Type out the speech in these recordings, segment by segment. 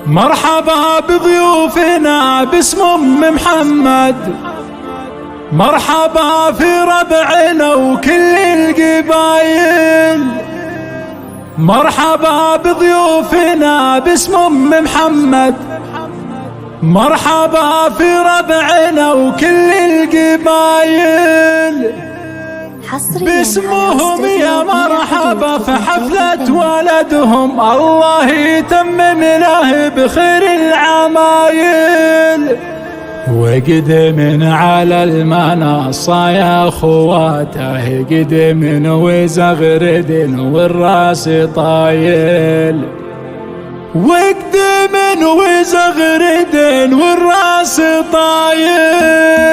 مرحبا بضيوفنا باسم أم محمد، مرحبا في ربعنا وكل القبايل. مرحبا بضيوفنا باسم أم محمد، مرحبا في ربعنا وكل القبايل. باسمهم يا مرحبا في حفلة ولدهم، الله يتمم له بخير العمايل. وقدم على المنصة يا اخواته، قدم وزغرد والراس طايل، وقدم وزغرد والراس طايل.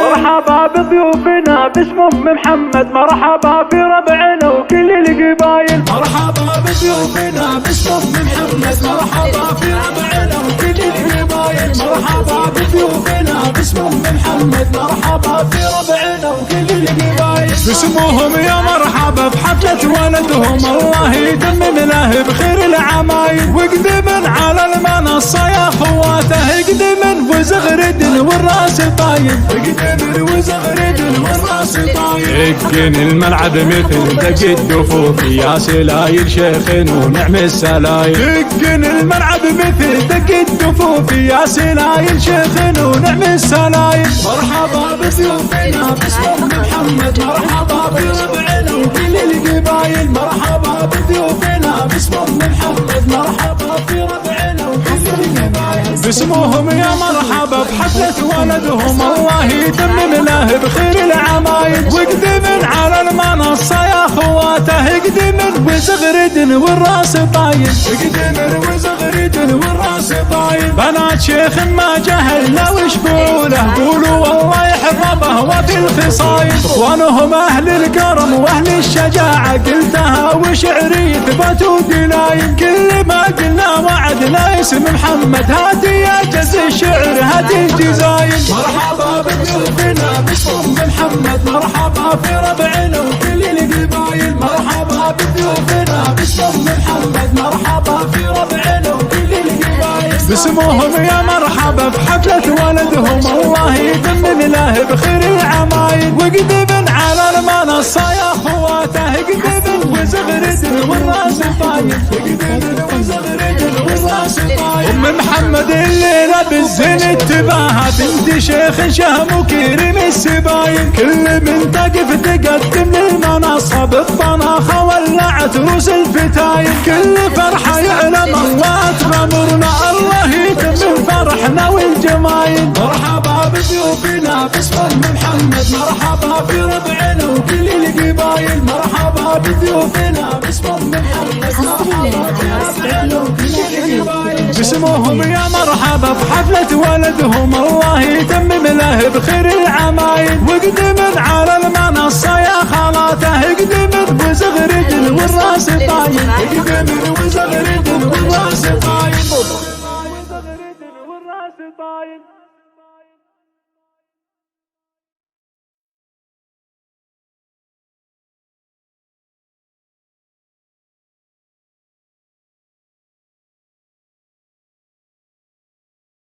مرحبا بضيوفنا باسم أم محمد، مرحبا في ربعنا وكل القبايل. مرحبا بضيوفنا باسم أم محمد، مرحبا في ربعنا وكل القبايل. مرحبا بضيوفنا باسم أم محمد، مرحبا في ربعنا وكل القبايل. باسمهم يا مرحبا بحفلة ولدهم، الله يتمم له بخير العمايل. وقدمن على المنصة يا اخواته، قدمن وزغرد والراس طايل، قدمن وزغرد والراس طايل. دقن الملعب مثل دق الدفوف يا سلايل شيخ ونعم السلايل. دقن الملعب مثل دق الدفوف يا سلايل شيخ ونعم السلايل. مرحبا بضيوفنا باسم أم محمد، مرحبا بربعنا وكل القبايل. مرحبا بضيوفنا باسم أم محمد، مرحبا في ربعنا وكل القبايل. باسمهم يا مرحبا بحفلة ولدهم، الله يتمم له بخير العمايل. وقدمن على المنصة يا اخواته، قدمن وزغرد والراس طايل، قدمن وزغرد والراس طايل. بنات شيخ ما جهلنا وش قوله، قولوا والله يحفظه وفي الخصايل. اخوانهم اهل الكرم واهل الشجاعة، قلتها وشعري ثبت ودلايل. كل ما قلنا وعدنا اسم محمد، هاتي يا جز الشعر هاتي الجزايل. مرحبا بضيوفنا باسم أم محمد، مرحبا في ربعنا وكل القبايل. مرحبا بضيوفنا باسم أم محمد، مرحبا في ربعنا وكل القبايل. باسمهم يا مرحبا بحفلة ولدهم، الله يتمم له بخير العمايل. وقدمن على المنصة يا اخواته، قدمن وزغرد والراس طايل، قدمن وزغرد والراس طايل. أم محمد الليلة بالزين اتباها، بنت شيخ شهم وكريم السبايل. كل من تقف تقدم للمنصة بالطناخة ولعت روس الفتايل. كل فرحة يعلم الله تغمرنا، الله يتمم فرحنا والجمايل. مرحبا بضيوفنا باسم أم محمد، مرحبا في ربعنا وكل القبايل. مرحبا بضيوفنا باسم أم محمد، مرحبا في ربعنا وكل القبايل. باسمهم يا مرحبا بحفلة ولدهم، الله يتمم له بخير العمايل. وقدمن على المنصة يا خالاته، قدمن وزغرد والراس طايل، قدمن وزغرد والراس طايل.